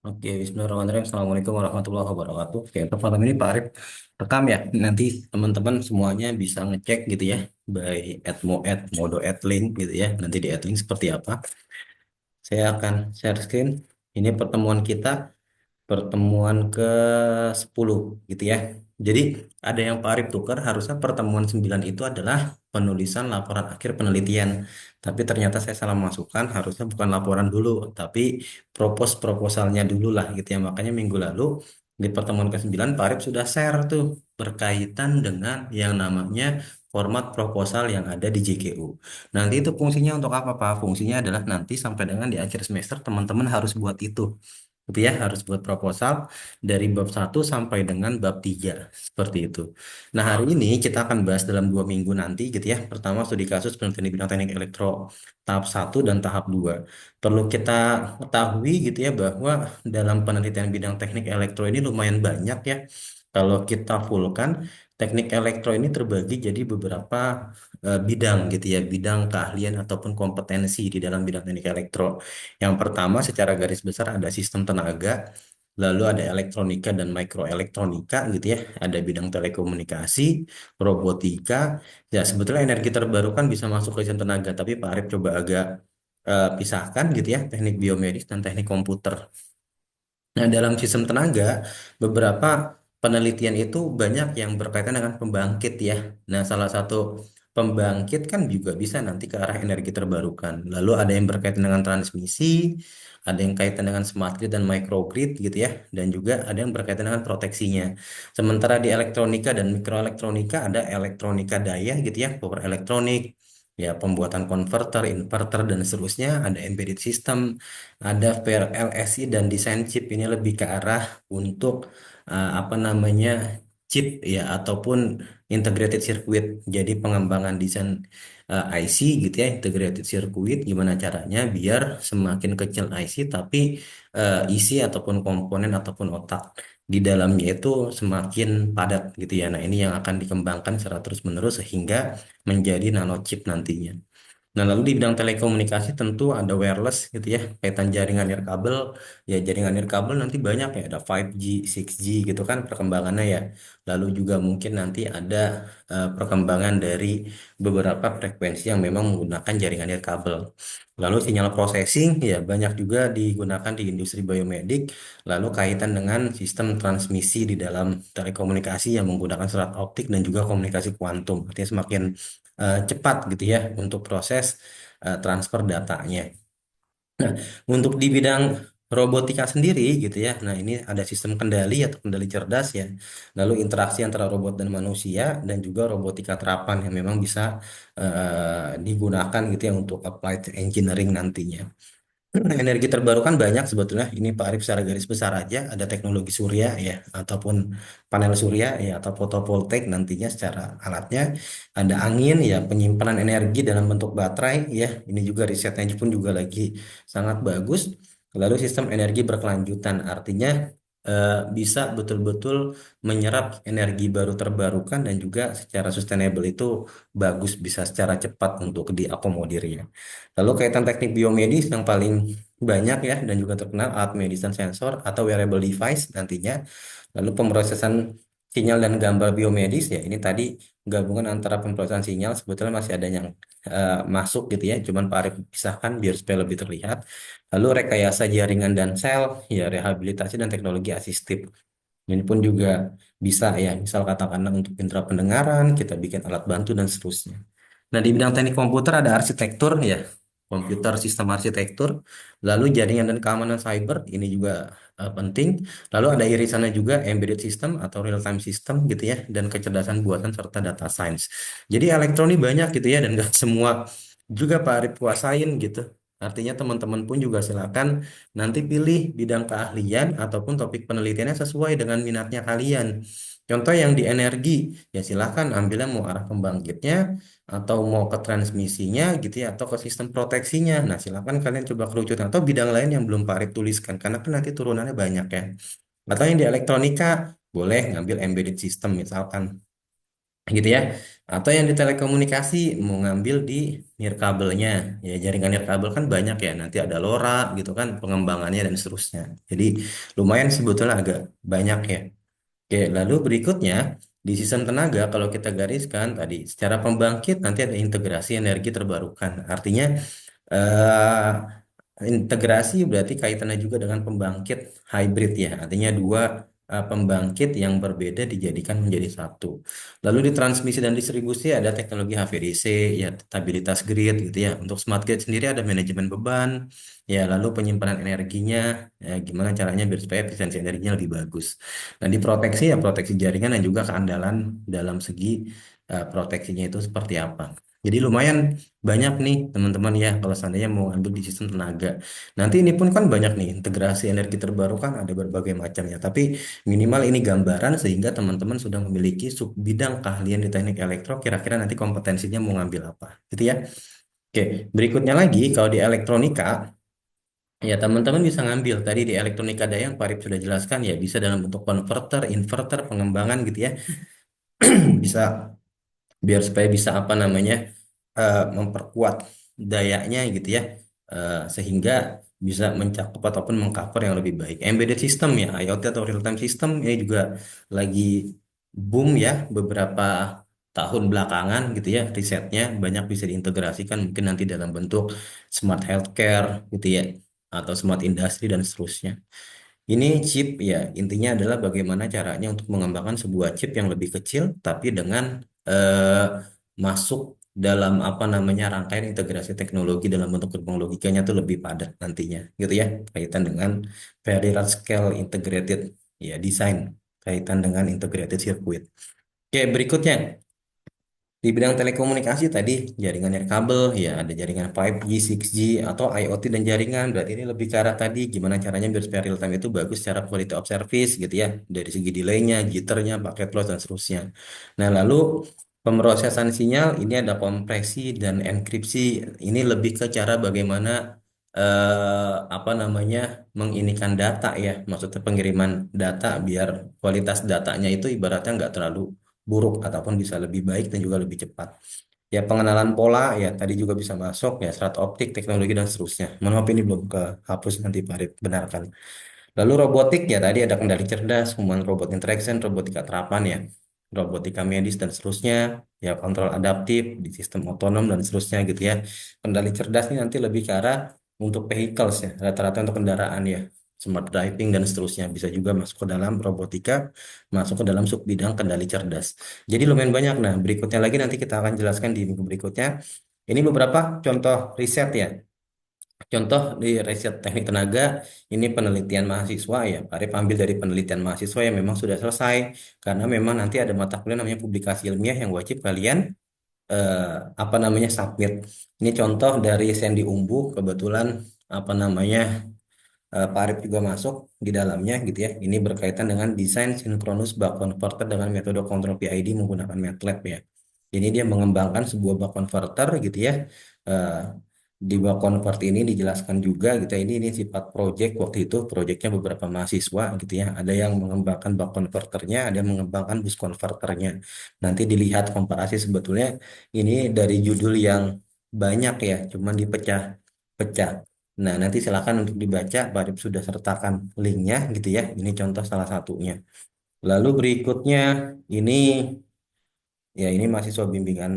Oke, Bismillahirrahmanirrahim. Assalamualaikum warahmatullahi wabarakatuh. Oke, untuk malam ini Pak Arif rekam ya. Nanti teman-teman semuanya bisa ngecek gitu ya, by mode add link gitu ya. Nanti di add link seperti apa. Saya akan share screen. Ini pertemuan kita pertemuan ke-10 gitu ya. Jadi ada yang Pak Arif tukar, harusnya pertemuan 9 itu adalah penulisan laporan akhir penelitian. Tapi ternyata saya salah masukkan, harusnya bukan laporan dulu, tapi proposalnya dulu lah gitu ya. Makanya minggu lalu di pertemuan ke-9 Pak Arif sudah share tuh berkaitan dengan yang namanya format proposal yang ada di JKU. Nanti itu fungsinya untuk apa Pak? Fungsinya adalah nanti sampai dengan di akhir semester teman-teman harus buat itu gitu ya, harus buat proposal dari bab 1 sampai dengan bab 3 seperti itu. Nah, hari ini kita akan bahas dalam 2 minggu nanti gitu ya. Pertama, studi kasus penelitian di bidang teknik elektro tahap 1 dan tahap 2. Perlu kita ketahui gitu ya bahwa dalam penelitian bidang teknik elektro ini lumayan banyak ya. Kalau kita fullkan, teknik elektro ini terbagi jadi beberapa bidang gitu ya, bidang keahlian ataupun kompetensi di dalam bidang teknik elektro. Yang pertama secara garis besar ada sistem tenaga, lalu ada elektronika dan mikroelektronika gitu ya, ada bidang telekomunikasi, robotika. Ya sebetulnya energi terbarukan bisa masuk ke sistem tenaga, tapi Pak Arif coba agak pisahkan gitu ya, teknik biomedis dan teknik komputer. Nah, dalam sistem tenaga, beberapa penelitian itu banyak yang berkaitan dengan pembangkit ya. Nah, salah satu pembangkit kan juga bisa nanti ke arah energi terbarukan. Lalu ada yang berkaitan dengan transmisi, ada yang kaitan dengan smart grid dan microgrid gitu ya, dan juga ada yang berkaitan dengan proteksinya. Sementara di elektronika dan mikroelektronika ada elektronika daya gitu ya, power elektronik, ya pembuatan konverter, inverter dan seterusnya, ada embedded system, ada VLSI dan desain chip. Ini lebih ke arah untuk apa namanya chip ya ataupun integrated circuit. Jadi pengembangan desain IC gitu ya, integrated circuit, gimana caranya biar semakin kecil IC tapi isi ataupun komponen ataupun otak di dalamnya itu semakin padat gitu ya. Nah, ini yang akan dikembangkan secara terus-menerus sehingga menjadi nano chip nantinya. Nah, lalu di bidang telekomunikasi tentu ada wireless gitu ya, kaitan jaringan nirkabel. Ya, jaringan nirkabel nanti banyak ya, ada 5G, 6G gitu kan perkembangannya ya. Lalu juga mungkin nanti ada perkembangan dari beberapa frekuensi yang memang menggunakan jaringan nirkabel. Lalu sinyal processing ya banyak juga digunakan di industri biomedik. Lalu kaitan dengan sistem transmisi di dalam telekomunikasi yang menggunakan serat optik dan juga komunikasi kuantum. Artinya semakin cepat gitu ya untuk proses transfer datanya. Nah, untuk di bidang robotika sendiri gitu ya. Nah, ini ada sistem kendali atau kendali cerdas ya. Lalu interaksi antara robot dan manusia dan juga robotika terapan yang memang bisa digunakan gitu ya untuk applied engineering nantinya. Energi terbarukan banyak sebetulnya. Ini Pak Arif secara garis besar aja. Ada teknologi surya ya, ataupun panel surya ya, atau fotovoltaik nantinya secara alatnya. Ada angin ya, penyimpanan energi dalam bentuk baterai ya. Ini juga risetnya pun juga lagi sangat bagus. Lalu sistem energi berkelanjutan, artinya bisa betul-betul menyerap energi baru terbarukan dan juga secara sustainable itu bagus, bisa secara cepat untuk diakomodirinya. Lalu kaitan teknik biomedis yang paling banyak ya dan juga terkenal alat medis dan sensor atau wearable device nantinya. Lalu pemrosesan sinyal dan gambar biomedis ya ini tadi gabungan antara pemrosesan sinyal sebetulnya masih ada yang masuk gitu ya, cuman Pak Arif pisahkan biar supaya lebih terlihat. Lalu rekayasa jaringan dan sel ya, rehabilitasi dan teknologi asistif. Ini pun juga bisa ya, misal katakanlah untuk indera pendengaran, kita bikin alat bantu dan seterusnya. Nah, di bidang teknik komputer ada arsitektur ya, komputer sistem arsitektur, lalu jaringan dan keamanan cyber, ini juga penting. Lalu ada irisannya juga embedded system atau real time system gitu ya, dan kecerdasan buatan serta data science. Jadi elektronik banyak gitu ya, dan nggak semua juga Pak Arif kuasain gitu. Artinya teman-teman pun juga silakan nanti pilih bidang keahlian ataupun topik penelitiannya sesuai dengan minatnya kalian. Contoh yang di energi, ya silakan ambilnya mau arah pembangkitnya, atau mau ke transmisinya gitu ya, atau ke sistem proteksinya. Nah, silakan kalian coba kerucutkan. Atau bidang lain yang belum Pak Arif tuliskan, karena kan nanti turunannya banyak ya. Atau yang di elektronika, boleh ngambil embedded system misalkan gitu ya, Atau yang di telekomunikasi mau ngambil di nirkabelnya, ya jaringan nirkabel kan banyak ya, nanti ada LoRa gitu kan pengembangannya dan seterusnya. Jadi lumayan sebetulnya agak banyak ya. Oke, lalu berikutnya di sistem tenaga kalau kita gariskan tadi secara pembangkit nanti ada integrasi energi terbarukan. Artinya eh, integrasi berarti kaitannya juga dengan pembangkit hybrid ya, artinya dua pembangkit yang berbeda dijadikan menjadi satu. Lalu di transmisi dan distribusi ada teknologi HVDC, ya stabilitas grid gitu ya. Untuk smart grid sendiri ada manajemen beban, ya lalu penyimpanan energinya, ya gimana caranya biar supaya efisiensi energinya lebih bagus. Nah di proteksi ya proteksi jaringan dan juga keandalan dalam segi proteksinya itu seperti apa. Jadi lumayan banyak nih teman-teman ya kalau seandainya mau ambil di sistem tenaga. Nanti ini pun kan banyak nih integrasi energi terbarukan ada berbagai macamnya. Tapi minimal ini gambaran sehingga teman-teman sudah memiliki sub bidang keahlian di teknik elektro. Kira-kira nanti kompetensinya mau ngambil apa, gitu ya. Oke, berikutnya lagi kalau di elektronika ya teman-teman bisa ngambil tadi di elektronika daya yang Pak Arif sudah jelaskan ya bisa dalam bentuk konverter, inverter, pengembangan gitu ya. Bisa biar supaya bisa apa namanya memperkuat dayanya gitu ya. Sehingga bisa mencakup ataupun mengcover yang lebih baik. Embedded system ya, IoT atau real time system ini juga lagi boom ya beberapa tahun belakangan gitu ya risetnya banyak bisa diintegrasikan mungkin nanti dalam bentuk smart healthcare gitu ya atau smart industry dan seterusnya. Ini chip ya, intinya adalah bagaimana caranya untuk mengembangkan sebuah chip yang lebih kecil, tapi dengan eh, masuk dalam apa namanya rangkaian integrasi teknologi dalam bentuk gerbong logikanya itu lebih padat nantinya, gitu ya, kaitan dengan very large scale integrated ya design, kaitan dengan integrated circuit. Oke, berikutnya di bidang telekomunikasi tadi jaringan nirkabel ya ada jaringan 5G, 6G atau IoT dan jaringan berarti ini lebih ke arah tadi gimana caranya biar supaya real time itu bagus secara quality of service gitu ya dari segi delaynya, jitternya, paket loss dan seterusnya. Nah lalu pemrosesan sinyal ini ada kompresi dan enkripsi ini lebih ke cara bagaimana apa namanya menginikan data ya maksudnya pengiriman data biar kualitas datanya itu ibaratnya nggak terlalu buruk ataupun bisa lebih baik dan juga lebih cepat. Ya pengenalan pola ya tadi juga bisa masuk ya serat optik, teknologi dan seterusnya. Mohon maaf ini belum kehapus nanti Pak Arif benarkan. Lalu robotik ya tadi ada kendali cerdas, human robot interaction, robotika terapan ya, robotika medis dan seterusnya, ya kontrol adaptif di sistem otonom dan seterusnya gitu ya. Kendali cerdas ini nanti lebih ke arah untuk vehicles ya, rata-rata untuk kendaraan ya, smart driving dan seterusnya bisa juga masuk ke dalam robotika, masuk ke dalam sub bidang kendali cerdas. Jadi lumayan banyak. Nah, berikutnya lagi nanti kita akan jelaskan di minggu berikutnya. Ini beberapa contoh riset ya. Contoh di riset teknik tenaga, ini penelitian mahasiswa ya. Pak Arif ambil dari penelitian mahasiswa yang memang sudah selesai. Karena memang nanti ada mata kuliah namanya publikasi ilmiah yang wajib kalian eh, apa namanya submit. Ini contoh dari Sandy Umbu, kebetulan apa namanya Pak Arif juga masuk di dalamnya gitu ya. Ini berkaitan dengan desain sinkronus buck converter dengan metode kontrol PID menggunakan MATLAB ya. Jadi dia mengembangkan sebuah buck converter gitu ya. Eh, di buck converter ini dijelaskan juga gitu ya. Ini sifat project waktu itu projectnya beberapa mahasiswa gitu ya. Ada yang mengembangkan buck converternya, ada yang mengembangkan bus converternya. Nanti dilihat komparasi sebetulnya ini dari judul yang banyak ya, cuman dipecah-pecah. Nah, nanti silakan untuk dibaca, Pak Arif sudah sertakan linknya gitu ya. Ini contoh salah satunya. Lalu berikutnya ini ya ini mahasiswa bimbingan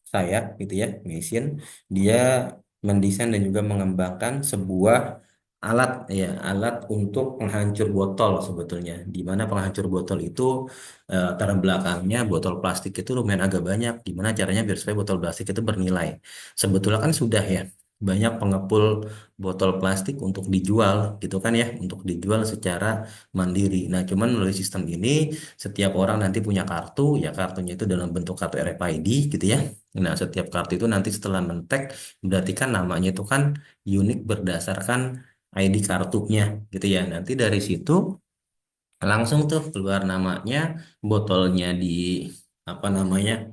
saya gitu ya, Mesin. Dia mendesain dan juga mengembangkan sebuah alat ya, alat untuk penghancur botol sebetulnya. Di mana penghancur botol itu latar belakangnya botol plastik itu lumayan agak banyak. Gimana caranya biar supaya botol plastik itu bernilai. Sebetulnya kan sudah ya banyak pengepul botol plastik untuk dijual gitu kan ya, untuk dijual secara mandiri. Nah, cuman melalui sistem ini setiap orang nanti punya kartu, ya kartunya itu dalam bentuk kartu RFID gitu ya. Nah, setiap kartu itu nanti setelah mentek, berarti kan namanya itu kan unik berdasarkan ID kartunya gitu ya. Nanti dari situ langsung tuh keluar namanya, botolnya di apa namanya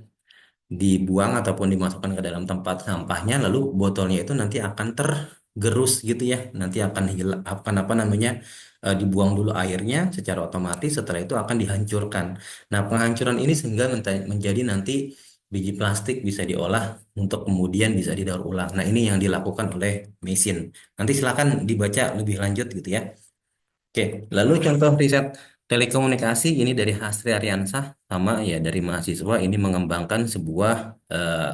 dibuang ataupun dimasukkan ke dalam tempat sampahnya, lalu botolnya itu nanti akan tergerus gitu ya, nanti akan hilang, akan apa namanya dibuang dulu airnya secara otomatis, setelah itu akan dihancurkan. Nah, penghancuran ini sehingga menjadi nanti biji plastik bisa diolah untuk kemudian bisa didaur ulang. Nah, ini yang dilakukan oleh mesin. Nanti silakan dibaca lebih lanjut gitu ya. Oke, lalu contoh riset telekomunikasi ini dari Hasri Aryansah sama ya dari mahasiswa ini mengembangkan sebuah eh,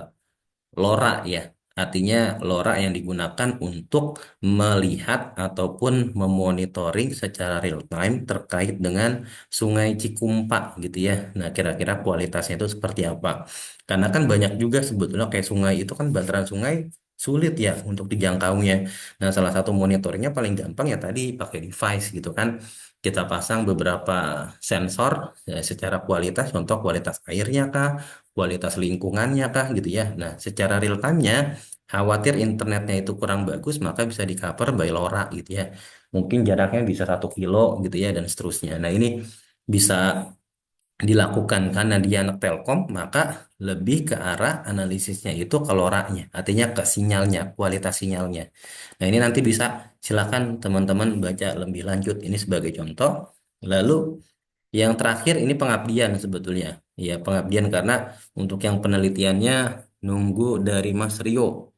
LoRa ya. Artinya LoRa yang digunakan untuk melihat ataupun memonitoring secara real time terkait dengan Sungai Cikumpa gitu ya. Nah, kira-kira kualitasnya itu seperti apa? Karena kan banyak juga sebetulnya kayak sungai itu kan bantaran sungai sulit ya untuk dijangkaunya. Nah, salah satu monitoringnya paling gampang ya tadi pakai device gitu kan. Kita pasang beberapa sensor ya, secara kualitas, contoh kualitas airnya kah, kualitas lingkungannya kah gitu ya. Nah, secara real time-nya khawatir internetnya itu kurang bagus maka bisa di cover by LoRa gitu ya. Mungkin jaraknya bisa 1 kilo gitu ya dan seterusnya. Nah, ini bisa dilakukan karena dia anak Telkom maka lebih ke arah analisisnya itu ke LoRa-nya, artinya ke sinyalnya, kualitas sinyalnya. Nah, ini nanti bisa silakan teman-teman baca lebih lanjut ini sebagai contoh. Lalu yang terakhir ini pengabdian sebetulnya. Ya, pengabdian karena untuk yang penelitiannya nunggu dari Mas Rio.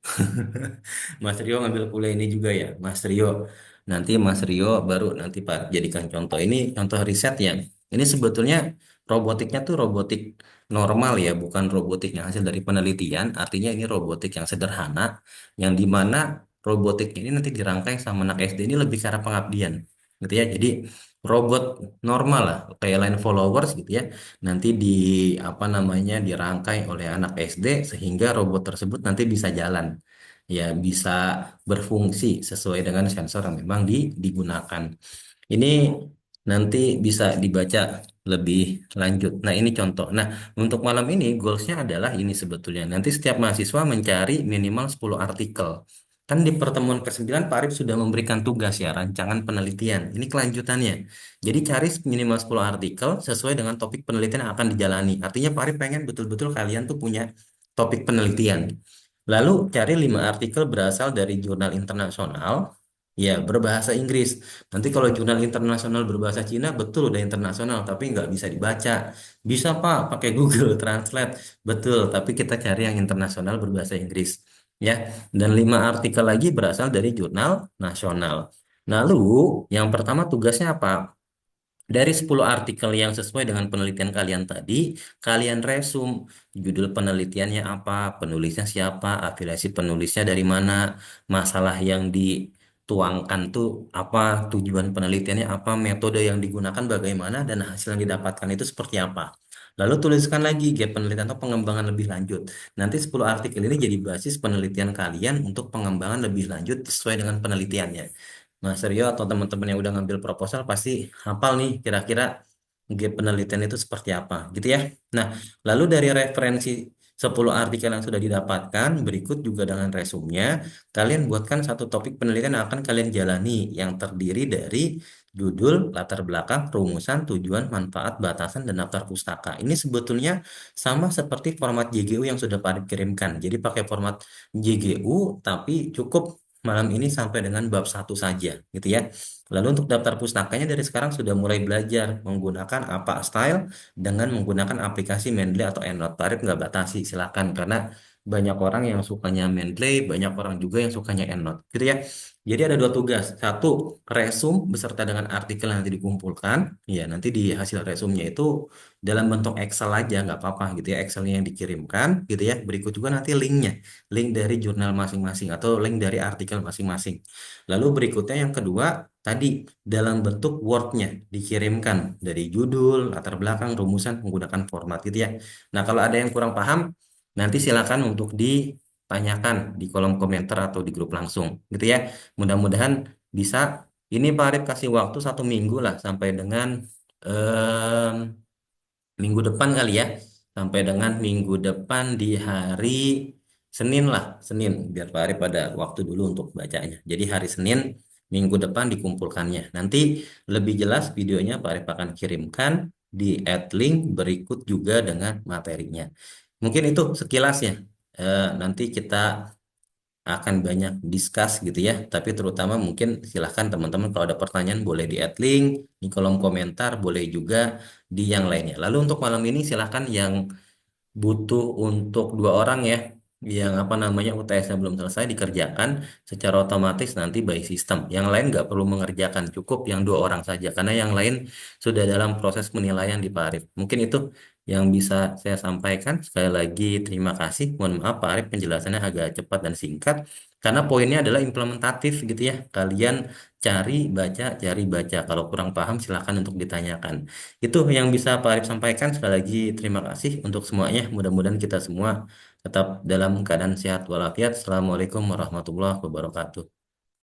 Mas Rio ngambil kuliah ini juga ya, Mas Rio. Nanti Mas Rio baru nanti Pak jadikan contoh. Ini contoh riset yang ini sebetulnya robotiknya tuh robotik normal ya, bukan robotik yang hasil dari penelitian. Artinya ini robotik yang sederhana, yang dimana robotik ini nanti dirangkai sama anak SD ini lebih ke arah pengabdian, gitu ya. Jadi robot normal lah, kayak line followers gitu ya. Nanti di apa namanya dirangkai oleh anak SD sehingga robot tersebut nanti bisa jalan ya bisa berfungsi sesuai dengan sensor yang memang digunakan. Ini nanti bisa dibaca lebih lanjut. Nah, ini contoh. Nah, untuk malam ini goalsnya adalah ini sebetulnya. Nanti setiap mahasiswa mencari minimal 10 artikel. Kan di pertemuan ke-9 Pak Arif sudah memberikan tugas ya, rancangan penelitian. Ini kelanjutannya. Jadi cari minimal 10 artikel sesuai dengan topik penelitian yang akan dijalani. Artinya Pak Arif pengen betul-betul kalian tuh punya topik penelitian. Lalu cari 5 artikel berasal dari jurnal internasional, ya berbahasa Inggris. Nanti kalau jurnal internasional berbahasa Cina, betul udah internasional, tapi nggak bisa dibaca. Bisa Pak, pakai Google Translate. Betul, tapi kita cari yang internasional berbahasa Inggris. Ya, dan 5 artikel lagi berasal dari jurnal nasional. Lalu, yang pertama tugasnya apa? Dari 10 artikel yang sesuai dengan penelitian kalian tadi, kalian resum judul penelitiannya apa, penulisnya siapa, afiliasi penulisnya dari mana, masalah yang dituangkan tuh apa, tujuan penelitiannya apa, metode yang digunakan bagaimana, dan hasil yang didapatkan itu seperti apa. Lalu tuliskan lagi gap penelitian atau pengembangan lebih lanjut. Nanti 10 artikel ini jadi basis penelitian kalian untuk pengembangan lebih lanjut sesuai dengan penelitiannya. Mas Rio atau teman-teman yang udah ngambil proposal pasti hafal nih kira-kira gap penelitian itu seperti apa gitu ya. Nah, lalu dari referensi 10 artikel yang sudah didapatkan, berikut juga dengan resumnya, kalian buatkan satu topik penelitian yang akan kalian jalani yang terdiri dari judul, latar belakang, rumusan, tujuan, manfaat, batasan, dan daftar pustaka. Ini sebetulnya sama seperti format JGU yang sudah Pak Adip kirimkan. Jadi pakai format JGU, tapi cukup malam ini sampai dengan bab 1 saja, gitu ya. Lalu untuk daftar pustakanya dari sekarang sudah mulai belajar menggunakan apa style dengan menggunakan aplikasi Mendeley atau EndNote. Tarif nggak batasi, silakan karena banyak orang yang sukanya Mendeley, banyak orang juga yang sukanya EndNote, gitu ya. Jadi ada dua tugas. Satu, resum beserta dengan artikel yang nanti dikumpulkan. Ya, nanti di hasil resumnya itu dalam bentuk Excel aja, nggak apa-apa gitu ya. Excelnya yang dikirimkan, gitu ya. Berikut juga nanti linknya, link dari jurnal masing-masing atau link dari artikel masing-masing. Lalu berikutnya yang kedua, tadi dalam bentuk Word-nya dikirimkan dari judul, latar belakang, rumusan menggunakan format gitu ya. Nah, kalau ada yang kurang paham, nanti silakan untuk ditanyakan di kolom komentar atau di grup langsung gitu ya. Mudah-mudahan bisa. Ini Pak Arif kasih waktu 1 minggu lah sampai dengan em, minggu depan kali ya. Sampai dengan minggu depan di hari Senin lah, Senin. Biar Pak Arif pada waktu dulu untuk bacanya. Jadi hari Senin minggu depan dikumpulkannya. Nanti lebih jelas videonya Pak Arif akan kirimkan di add link berikut juga dengan materinya. Mungkin itu sekilas ya. Nanti kita akan banyak discuss gitu ya. Tapi terutama mungkin silahkan teman-teman kalau ada pertanyaan boleh di add link, di kolom komentar, boleh juga di yang lainnya. Lalu untuk malam ini silahkan yang butuh untuk dua orang ya, yang apa namanya UTS-nya belum selesai dikerjakan secara otomatis nanti by sistem. Yang lain nggak perlu mengerjakan, cukup yang dua orang saja, karena yang lain sudah dalam proses penilaian di Pak Arif. Mungkin itu yang bisa saya sampaikan. Sekali lagi terima kasih. Mohon maaf Pak Arif penjelasannya agak cepat dan singkat, karena poinnya adalah implementatif gitu ya. Kalian cari baca. Kalau kurang paham silakan untuk ditanyakan. Itu yang bisa Pak Arif sampaikan. Sekali lagi terima kasih untuk semuanya. Mudah-mudahan kita semua tetap dalam keadaan sehat walafiat. Assalamualaikum warahmatullahi wabarakatuh.